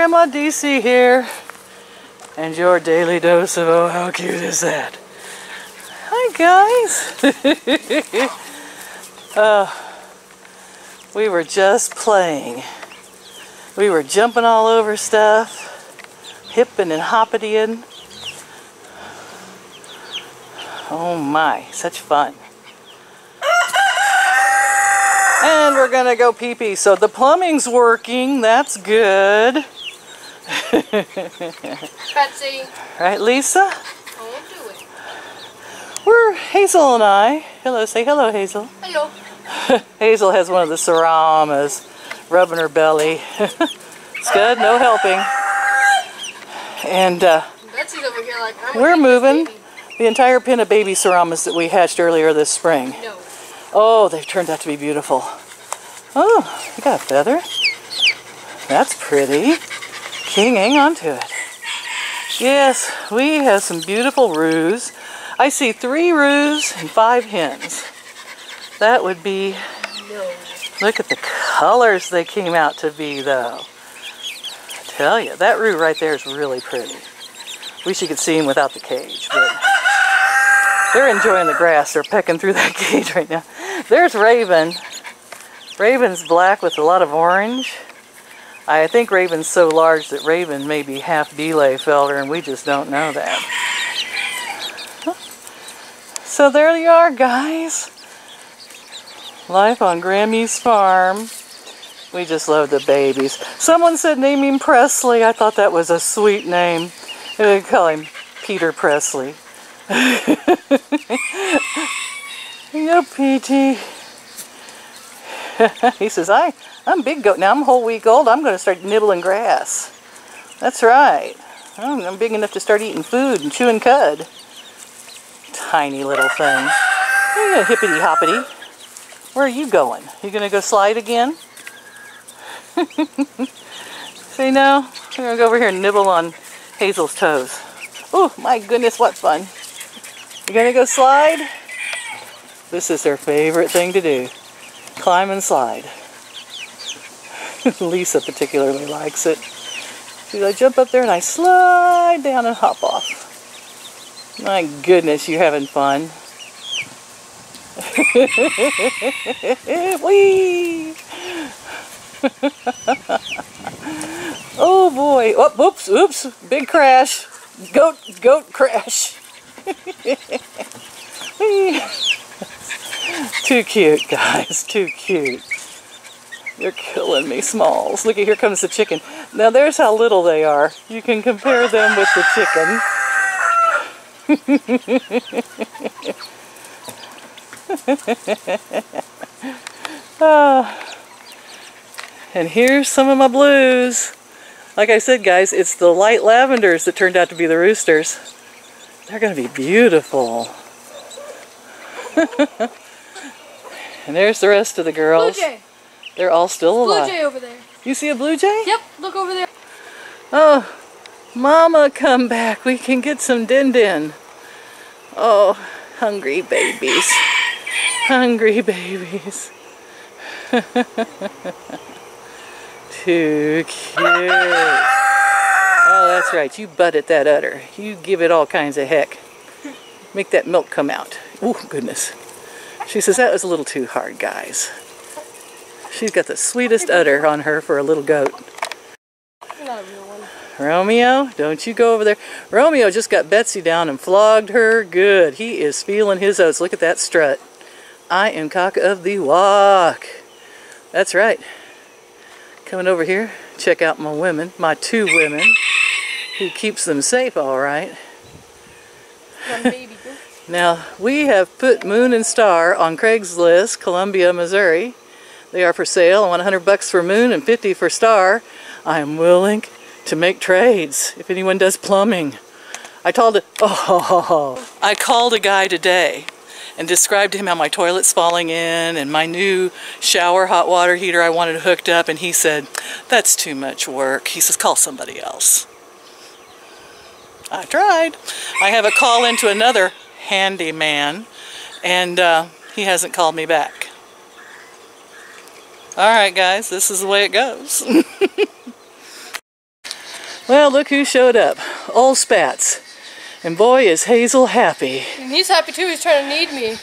Grandma DC here, and your daily dose of oh, how cute is that? Hi guys. We were just playing. We were jumping all over stuff, hipping and hoppitying. Oh my, such fun. And we're gonna go pee-pee. So the plumbing's working, that's good. Betsy. Right, Lisa? I won't do it. We're Hazel and I. Hello, say hello, Hazel. Hello. Hazel has one of the Saramas rubbing her belly. It's good, no helping. And Betsy's over here like, we're moving the entire pen of baby Saramas that we hatched earlier this spring. No. Oh, they've turned out to be beautiful. Oh, you got a feather. That's pretty. King, hang on to it. Yes, we have some beautiful roos. I see 3 roos and 5 hens. That would be... No. Look at the colors they came out to be, though. I tell you, that roo right there is really pretty. Wish you could see him without the cage, but they're enjoying the grass. They're pecking through that cage right now. There's Raven. Raven's black with a lot of orange. I think Raven's so large that Raven may be half Bielefelder, and we just don't know that. So there you are, guys. Life on Grammy's farm. We just love the babies. Someone said name him Presley. I thought that was a sweet name. They call him Peter Presley. Yeah, Petey. He says, I'm big goat now. I'm a whole week old. I'm going to start nibbling grass. That's right. I'm big enough to start eating food and chewing cud. Tiny little thing. Yeah, hippity hoppity. Where are you going? You going to go slide again? See now? I'm going to go over here and nibble on Hazel's toes. Oh my goodness, what fun. You going to go slide? This is her favorite thing to do. Climb and slide. Lisa particularly likes it. See, I jump up there and I slide down and hop off. My goodness, you're having fun. Whee! Oh boy. Oh, whoops, oops. Big crash. Goat crash. Too cute, guys. Too cute. They're killing me, Smalls. Look, here comes the chicken. Now there's how little they are. You can compare them with the chicken. And here's some of my blues. Like I said, guys, it's the light lavenders that turned out to be the roosters. They're going to be beautiful. And there's the rest of the girls. Blue jay. They're all still alive. Blue jay over there. You see a blue jay? Yep, look over there. Oh, Mama, come back. We can get some din-din. Oh, hungry babies. Hungry babies. Too cute. Oh, that's right. You butted that udder. You give it all kinds of heck. Make that milk come out. Oh, goodness. She says that was a little too hard, guys. She's got the sweetest udder on her for a little goat. Not a real one. Romeo, don't you go over there. Romeo just got Betsy down and flogged her good. He is feeling his oats. Look at that strut. I am cock of the walk. That's right. Coming over here, check out my women, my 2 women, who keeps them safe, all right. One baby goat. Now, we have put Moon and Star on Craigslist, Columbia, Missouri. They are for sale. I want $100 for Moon and $50 for Star. I am willing to make trades if anyone does plumbing. I called a guy today and described to him how my toilet's falling in and my new shower hot water heater I wanted hooked up, and he said, that's too much work. He says, call somebody else. I tried. I have a call into another handyman, and he hasn't called me back. Alright guys, this is the way it goes. Well, look who showed up. Old Spats. And boy, is Hazel happy. And he's happy too. He's trying to need me.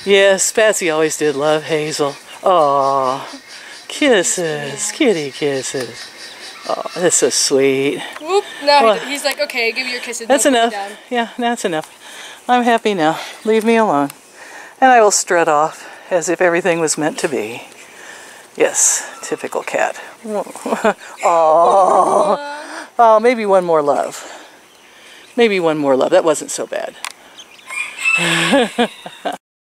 Yes, Spatsy always did love Hazel. Aw, kisses, kitty kisses. Oh, that's so sweet. Whoop! Now Well, he's like, okay, give me your kisses. that's Now put me enough. down. Yeah, that's enough. I'm happy now. Leave me alone. And I will strut off as if everything was meant to be. Yes, typical cat. Oh, oh, maybe one more love. Maybe one more love. That wasn't so bad.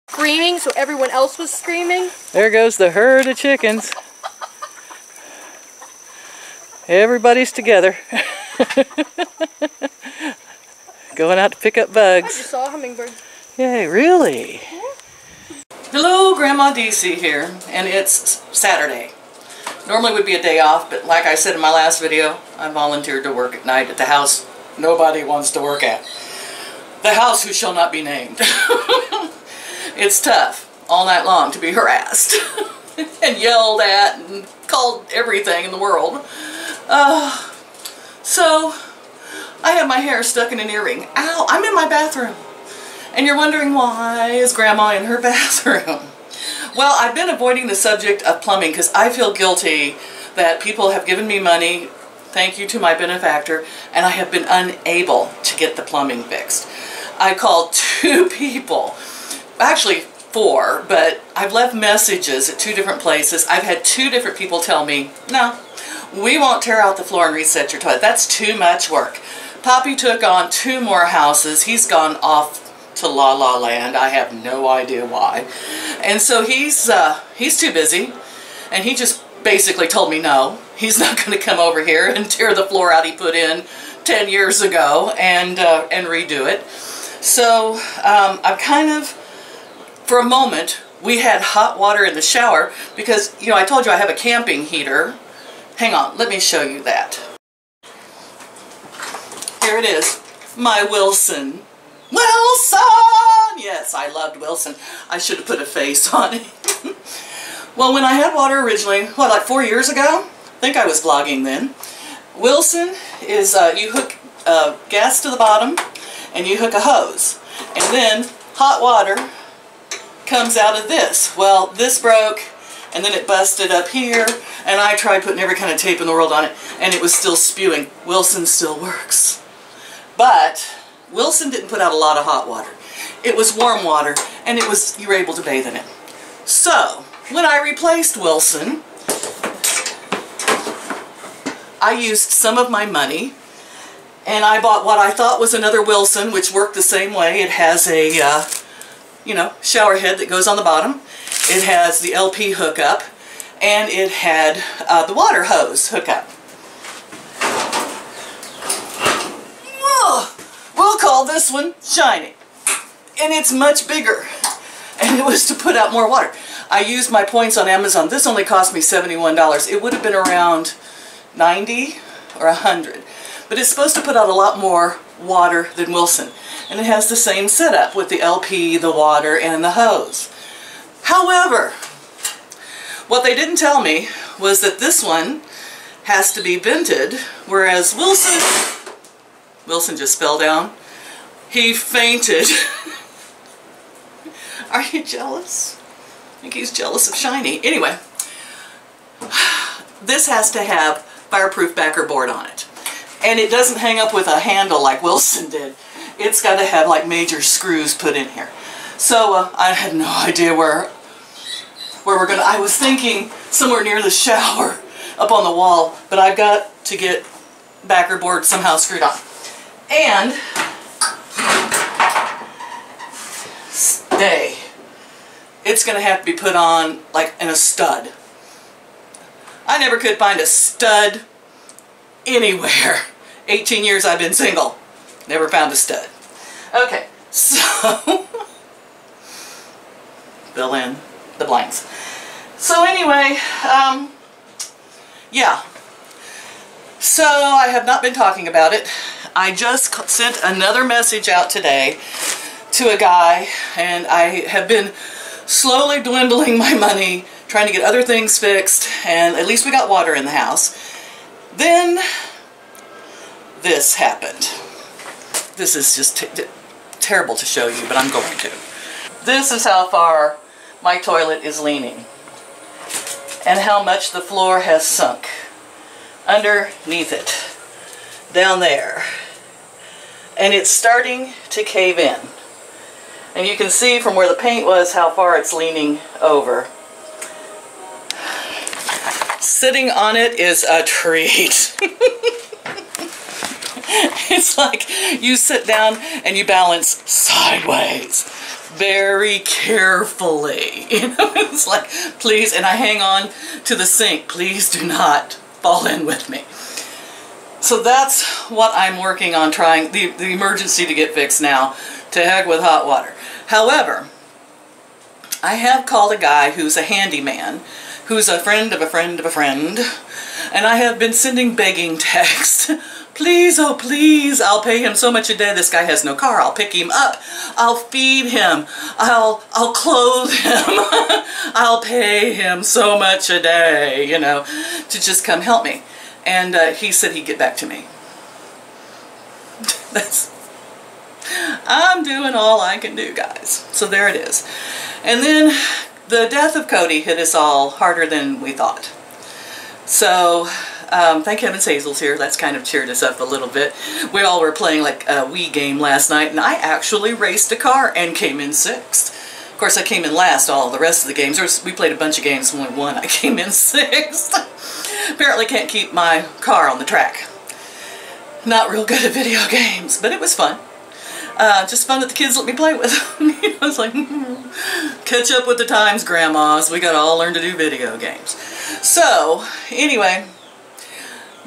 Screaming, so everyone else was screaming. There goes the herd of chickens. Everybody's together. Going out to pick up I bugs. just saw a hummingbird. Yay, really? Hello, Grandma DC here, and it's Saturday. Normally would be a day off, but like I said in my last video, I volunteered to work at night at the house nobody wants to work at. The house who shall not be named. It's tough all night long to be harassed and yelled at and called everything in the world. So I have my hair stuck in an earring. Ow, I'm in my bathroom. And you're wondering, why is Grandma in her bathroom? Well, I've been avoiding the subject of plumbing because I feel guilty that people have given me money, thank you to my benefactor, and I have been unable to get the plumbing fixed. I called 2 people, actually 4, but I've left messages at 2 different places. I've had 2 different people tell me, no, we won't tear out the floor and reset your toilet. That's too much work. Poppy took on 2 more houses. He's gone off to La La Land. I have no idea why. And so he's too busy, and he just basically told me no. He's not going to come over here and tear the floor out he put in 10 years ago and redo it. So I'm kind of, for a moment, we had hot water in the shower because, you know, I told you I have a camping heater. Hang on, let me show you that. Here it is, my Wilson. Wilson! Yes, I loved Wilson. I should have put a face on it. Well, when I had water originally, what, like 4 years ago? I think I was vlogging then. Wilson is, you hook gas to the bottom and you hook a hose. And then hot water comes out of this. Well, this broke and then it busted up here and I tried putting every kind of tape in the world on it and it was still spewing. Wilson still works. But Wilson didn't put out a lot of hot water. It was warm water and you were able to bathe in it. So, when I replaced Wilson, I used some of my money and I bought what I thought was another Wilson, which worked the same way. It has a, you know, shower head that goes on the bottom. It has the LP hookup and it had the water hose hookup. We'll call this one Shiny. And it's much bigger. And it was to put out more water. I used my points on Amazon. This only cost me $71. It would have been around 90 or 100. But it's supposed to put out a lot more water than Wilson. And it has the same setup with the LP, the water, and the hose. However, what they didn't tell me was that this one has to be vented, whereas Wilson just fell down. He fainted. Are you jealous? I think he's jealous of Shiny. Anyway, this has to have fireproof backer board on it. And it doesn't hang up with a handle like Wilson did. It's got to have like major screws put in here. So I had no idea where we're going to... I was thinking somewhere near the shower up on the wall, but I've got to get backer board somehow screwed on. And stay. It's going to have to be put on like in a stud. I never could find a stud anywhere. 18 years I've been single. Never found a stud. Okay, so fill in the blanks. So anyway, yeah. So I have not been talking about it. I just sent another message out today to a guy, and I have been slowly dwindling my money, trying to get other things fixed, and at least we got water in the house. Then this happened. This is just terrible to show you, but I'm going to. This is how far my toilet is leaning and how much the floor has sunk underneath it, down there. And it's starting to cave in. And you can see from where the paint was how far it's leaning over. Sitting on it is a treat. It's like you sit down and you balance sideways very carefully. You know, it's like, please, and I hang on to the sink. Please do not fall in with me. So that's what I'm working on, trying the emergency to get fixed now. To heck with hot water. However, I have called a guy who's a handyman, who's a friend of a friend of a friend, and I have been sending begging texts. Please, oh please, I'll pay him so much a day. This guy has no car. I'll pick him up. I'll feed him. I'll clothe him. I'll pay him so much a day, you know, to just come help me. And he said he'd get back to me. I'm doing all I can do, guys. So there it is. And then the death of Cody hit us all harder than we thought. So thank heavens Hazel's here. That's kind of cheered us up a little bit. We all were playing like a Wii game last night, and I actually raced a car and came in 6th. Of course, I came in last all the rest of the games. We played a bunch of games, only one. I came in 6th. Apparently can't keep my car on the track. Not real good at video games, but it was fun. Just fun that the kids let me play with. I was like, catch up with the times, grandmas. We gotta all learn to do video games. So, anyway,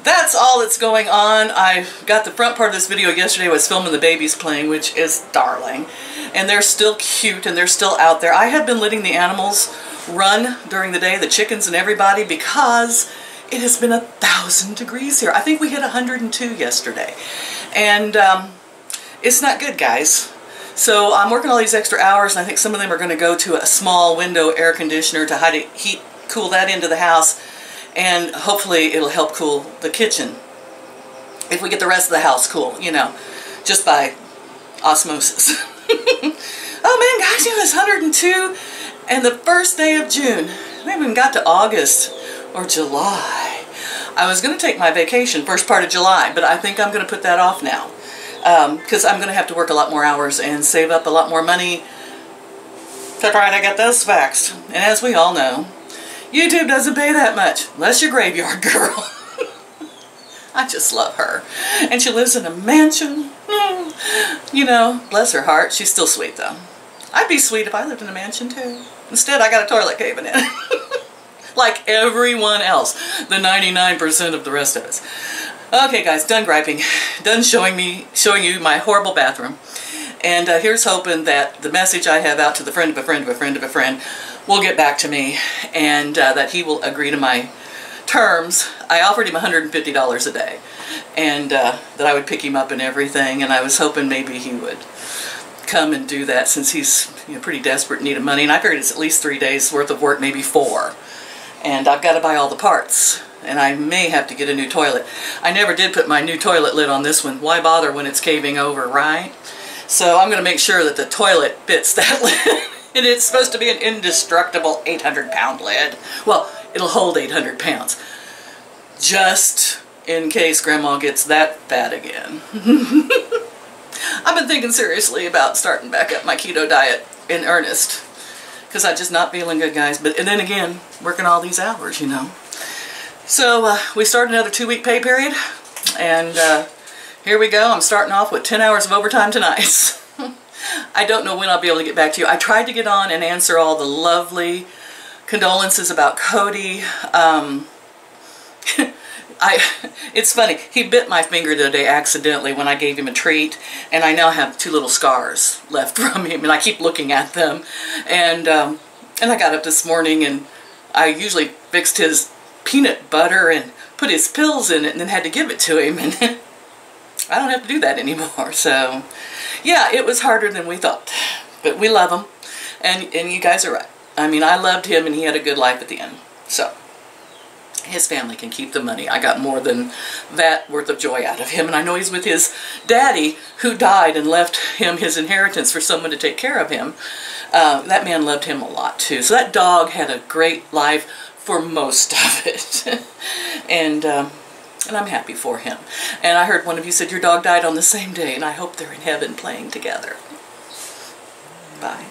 that's all that's going on. I got the front part of this video yesterday. I was filming the babies playing, which is darling. And they're still cute and they're still out there. I have been letting the animals run during the day, the chickens and everybody, because it has been 1,000 degrees here. I think we hit 102 yesterday. And it's not good, guys. So I'm working all these extra hours, and I think some of them are going to go to a small window air conditioner to cool that into the house, and hopefully it'll help cool the kitchen. If we get the rest of the house cool, you know, just by osmosis. Oh man, guys, it was 102, and the first day of June. We haven't even got to August or July. I was going to take my vacation first part of July, but I think I'm going to put that off now. Because I'm going to have to work a lot more hours and save up a lot more money to try to get this fixed. And as we all know, YouTube doesn't pay that much, unless you're Graveyard Girl. I just love her. And she lives in a mansion. You know, bless her heart. She's still sweet, though. I'd be sweet if I lived in a mansion, too. Instead, I got a toilet caving in. Like everyone else. The 99% of the rest of us. Okay guys, done griping, done showing you my horrible bathroom, and here's hoping that the message I have out to the friend of a friend of a friend of a friend will get back to me, and that he will agree to my terms. I offered him $150 a day, and that I would pick him up and everything, and I was hoping maybe he would come and do that since he's, you know, pretty desperate in need of money, and I figured it's at least 3 days worth of work, maybe 4, and I've got to buy all the parts. And I may have to get a new toilet. I never did put my new toilet lid on this one. Why bother when it's caving over, right? So I'm going to make sure that the toilet fits that lid. And it's supposed to be an indestructible 800-pound lid. Well, it'll hold 800 pounds. Just in case Grandma gets that fat again. I've been thinking seriously about starting back up my keto diet in earnest. Because I'm just not feeling good, guys. And then again, working all these hours, you know. So we started another 2-week pay period, and here we go. I'm starting off with 10 hours of overtime tonight. I don't know when I'll be able to get back to you. I tried to get on and answer all the lovely condolences about Cody. It's funny, he bit my finger the other day accidentally when I gave him a treat, and I now have 2 little scars left from him, and I keep looking at them. And I got up this morning, and I usually fixed his peanut butter and put his pills in it and then had to give it to him, and I don't have to do that anymore. So yeah, it was harder than we thought, but we love him, and you guys are right. I mean, I loved him and he had a good life at the end. So his family can keep the money. I got more than that worth of joy out of him, and I know he's with his daddy, who died and left him his inheritance for someone to take care of him. That man loved him a lot too. So that dog had a great life for most of it. And I'm happy for him. And I heard one of you said your dog died on the same day, and I hope they're in heaven playing together. Bye.